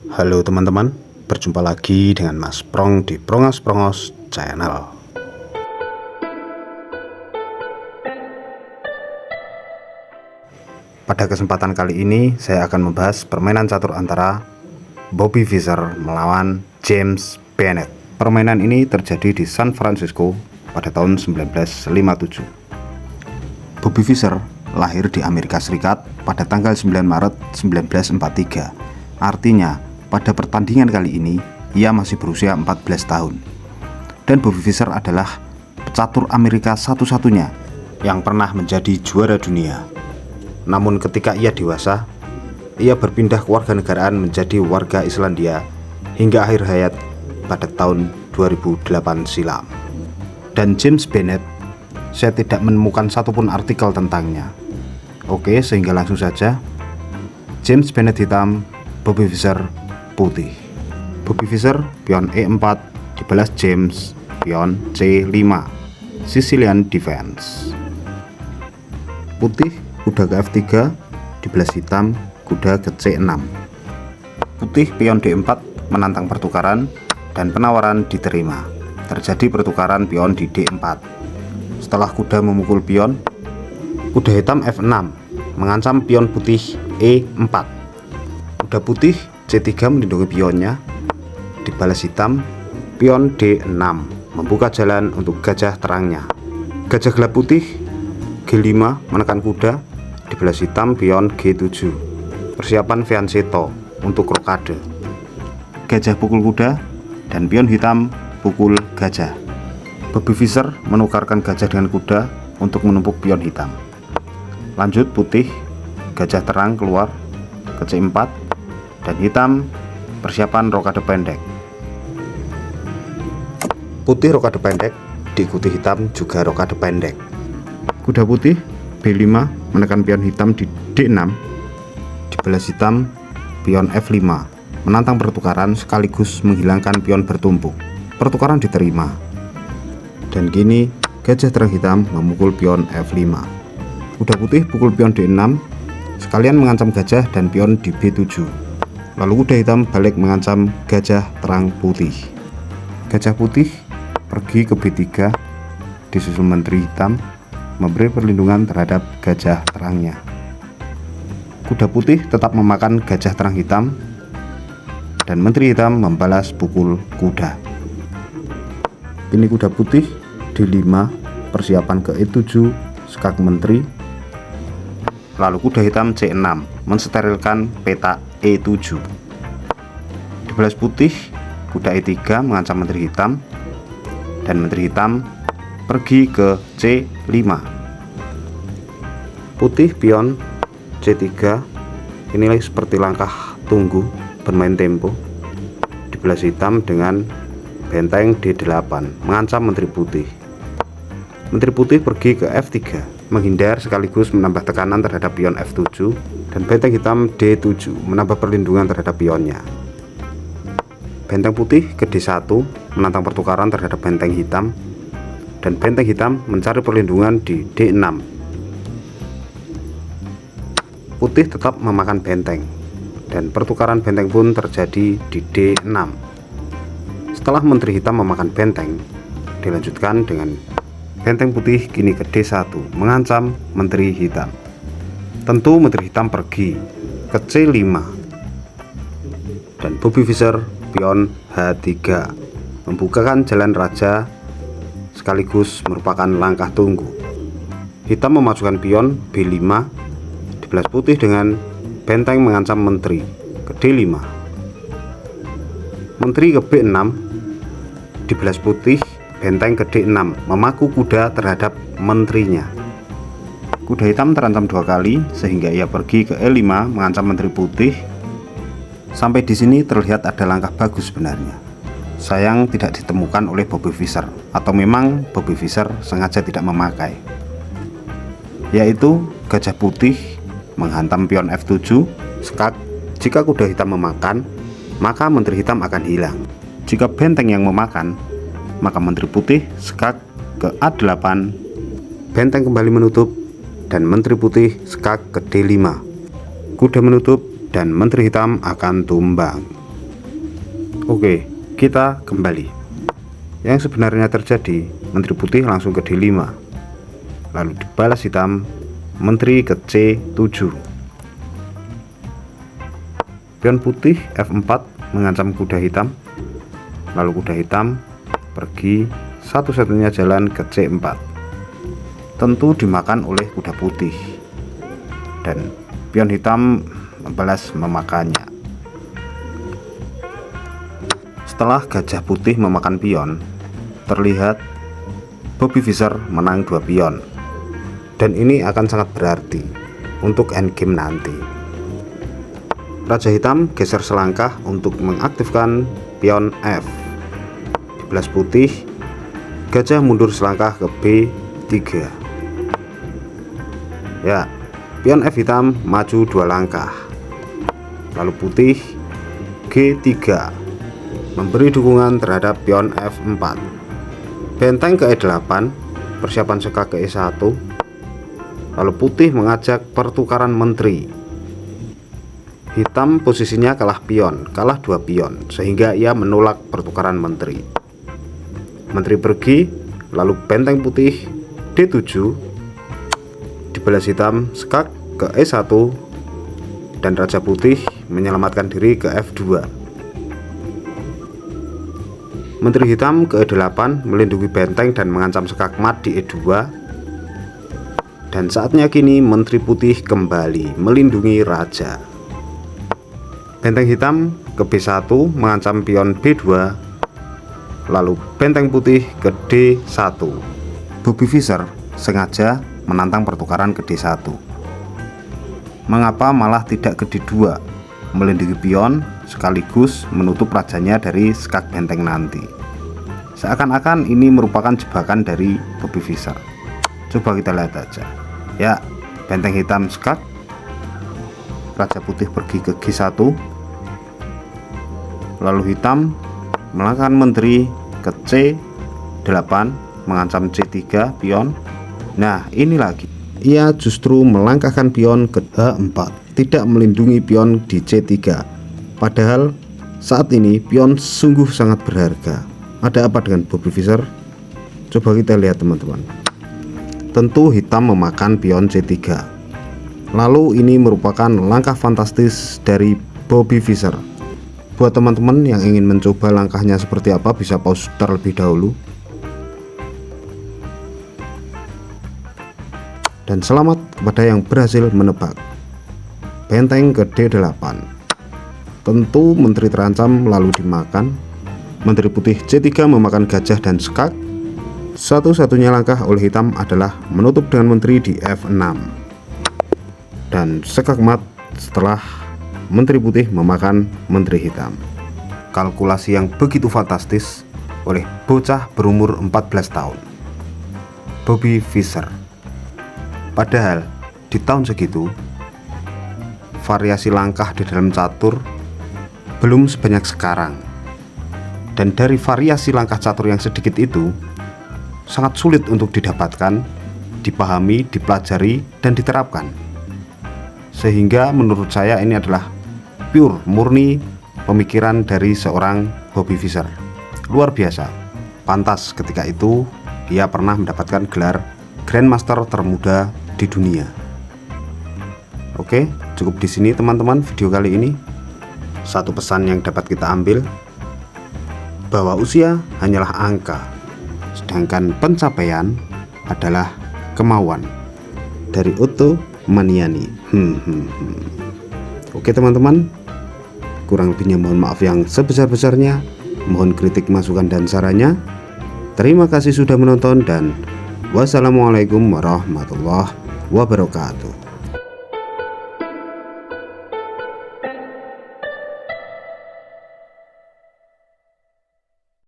Halo teman-teman, berjumpa lagi dengan Mas Prong di Prongos Channel. Pada kesempatan kali ini saya akan membahas permainan catur antara Bobby Fischer melawan James Bennett. Permainan ini terjadi di San Francisco pada tahun 1957. Bobby Fischer lahir di Amerika Serikat pada tanggal 9 Maret 1943. Artinya, pada pertandingan kali ini, ia masih berusia 14 tahun. Dan Bobby Fischer adalah pecatur Amerika satu-satunya yang pernah menjadi juara dunia. Namun ketika ia dewasa, ia berpindah kewarganegaraan menjadi warga Islandia hingga akhir hayat pada tahun 2008 silam. Dan James Bennett, saya tidak menemukan satupun artikel tentangnya. Oke, sehingga langsung saja. James Bennett hitam, Bobby Fischer putih. Bobby Fischer pion E4 dibalas James pion C5, Sicilian defense. Putih kuda ke F3 dibalas hitam kuda ke C6. Putih pion D4 menantang pertukaran dan penawaran diterima. Terjadi pertukaran pion di D4. Setelah kuda memukul pion, kuda hitam F6 mengancam pion putih E4. Kuda putih C3 melindungi pionnya, dibalas hitam pion D6 membuka jalan untuk gajah terangnya. Gajah gelap putih G5 menekan kuda, dibalas hitam pion G7. Persiapan fianchetto untuk rokade. Gajah pukul kuda dan pion hitam pukul gajah. Bobby Fischer menukarkan gajah dengan kuda untuk menumpuk pion hitam. Lanjut putih, gajah terang keluar ke C4 dan hitam persiapan rokade pendek. Putih rokade pendek diikuti hitam juga rokade pendek. Kuda putih B5 menekan pion hitam di D6, dibalas hitam pion F5 menantang pertukaran sekaligus menghilangkan pion bertumpuk. Pertukaran diterima. Dan kini gajah terang hitam memukul pion F5. Kuda putih pukul pion D6 sekalian mengancam gajah dan pion di B7. Lalu kuda hitam balik mengancam gajah terang putih. Gajah putih pergi ke B3 disusul menteri hitam memberi perlindungan terhadap gajah terangnya. Kuda putih tetap memakan gajah terang hitam dan menteri hitam membalas pukul kuda. Ini kuda putih D5 persiapan ke E7 skak menteri. Lalu kuda hitam C6 mensterilkan petak E7. Dibalas putih, kuda E3 mengancam menteri hitam dan menteri hitam pergi ke C5. Putih pion C3 inilah seperti langkah tunggu bermain tempo. Dibalas hitam dengan benteng D8 mengancam menteri putih. Menteri putih pergi ke F3 menghindar sekaligus menambah tekanan terhadap pion F7 dan benteng hitam D7 menambah perlindungan terhadap pionnya. Benteng putih ke D1 menantang pertukaran terhadap benteng hitam dan benteng hitam mencari perlindungan di D6. Putih tetap memakan benteng dan pertukaran benteng pun terjadi di D6. Setelah menteri hitam memakan benteng, dilanjutkan dengan benteng putih kini ke D1 mengancam menteri hitam. Tentu menteri hitam pergi ke C5 dan Bobby Fischer pion H3 membukakan jalan raja sekaligus merupakan langkah tunggu. Hitam memajukan pion B5 dibalas putih dengan benteng mengancam menteri ke D5. Menteri ke B6 dibalas putih benteng ke D6 memaku kuda terhadap menterinya. Kuda hitam terancam 2 kali sehingga ia pergi ke E5 mengancam menteri putih. Sampai di sini terlihat ada langkah bagus sebenarnya. Sayang tidak ditemukan oleh Bobby Fischer, atau memang Bobby Fischer sengaja tidak memakai, yaitu gajah putih menghantam pion F7 skak. Jika kuda hitam memakan, maka menteri hitam akan hilang. Jika benteng yang memakan, maka menteri putih skak ke A8, benteng kembali menutup dan menteri putih skak ke D5. Kuda menutup dan menteri hitam akan tumbang. Oke, kita kembali. Yang sebenarnya terjadi, Menteri Putih langsung ke D5, lalu dibalas hitam Menteri ke C7. Pion putih F4 mengancam kuda hitam, lalu kuda hitam pergi satu-satunya jalan ke C4. Tentu dimakan oleh kuda putih, dan pion hitam membalas memakannya. Setelah gajah putih memakan pion, terlihat Bobby Fischer menang 2 pion, dan ini akan sangat berarti untuk endgame nanti. Raja hitam geser selangkah untuk mengaktifkan pion F. Dibalas putih, gajah mundur selangkah ke B3. Ya, pion F hitam maju 2 langkah, lalu putih G3 memberi dukungan terhadap pion F4. Benteng ke E8, persiapan sekak ke E1, lalu putih mengajak pertukaran menteri. Hitam posisinya kalah 2 pion, sehingga ia menolak pertukaran menteri. Menteri pergi, lalu benteng putih D7, dibalas hitam sekak ke E1, dan raja putih menyelamatkan diri ke F2. Menteri hitam ke E8 melindungi benteng dan mengancam sekak mat di E2. Dan saatnya kini menteri putih kembali melindungi raja. Benteng hitam ke B1 mengancam pion B2, lalu benteng putih ke D1. Bobby Fischer sengaja menantang pertukaran ke D1. Mengapa malah tidak ke D2, melindungi pion sekaligus menutup rajanya dari sekak benteng nanti? Seakan-akan ini merupakan jebakan dari Bobby Fischer. Coba kita lihat aja. Ya, benteng hitam sekak, raja putih pergi ke G1, lalu hitam melangkahkan menteri ke C8 mengancam C3 pion. Nah, ini lagi, ia justru melangkahkan pion ke H4, tidak melindungi pion di C3. Padahal saat ini pion sungguh sangat berharga. Ada apa dengan Bobby Fischer? Coba kita lihat teman-teman. Tentu hitam memakan pion C3. Lalu ini merupakan langkah fantastis dari Bobby Fischer. Buat teman-teman yang ingin mencoba langkahnya seperti apa, bisa pause terlebih dahulu. Dan selamat kepada yang berhasil menebak. Benteng ke D8. Tentu menteri terancam lalu dimakan. Menteri putih C3 memakan gajah dan sekak. Satu-satunya langkah oleh hitam adalah menutup dengan menteri di F6. Dan sekak mat setelah menteri putih memakan menteri hitam. Kalkulasi yang begitu fantastis oleh bocah berumur 14 tahun, Bobby Fischer. Padahal di tahun segitu variasi langkah di dalam catur belum sebanyak sekarang. Dan dari variasi langkah catur yang sedikit itu sangat sulit untuk didapatkan, dipahami, dipelajari, dan diterapkan. Sehingga menurut saya ini adalah pure murni pemikiran dari seorang Bobby Fischer. Luar biasa. Pantas ketika itu dia pernah mendapatkan gelar Grandmaster termuda di dunia. Oke, cukup di sini teman-teman video kali ini. Satu pesan yang dapat kita ambil, bahwa usia hanyalah angka, sedangkan pencapaian adalah kemauan. Dari Otto Maniani. Oke teman-teman, kurang lebihnya mohon maaf yang sebesar-besarnya. Mohon kritik, masukan, dan sarannya. Terima kasih sudah menonton, dan wassalamualaikum warahmatullahi wabarakatuh.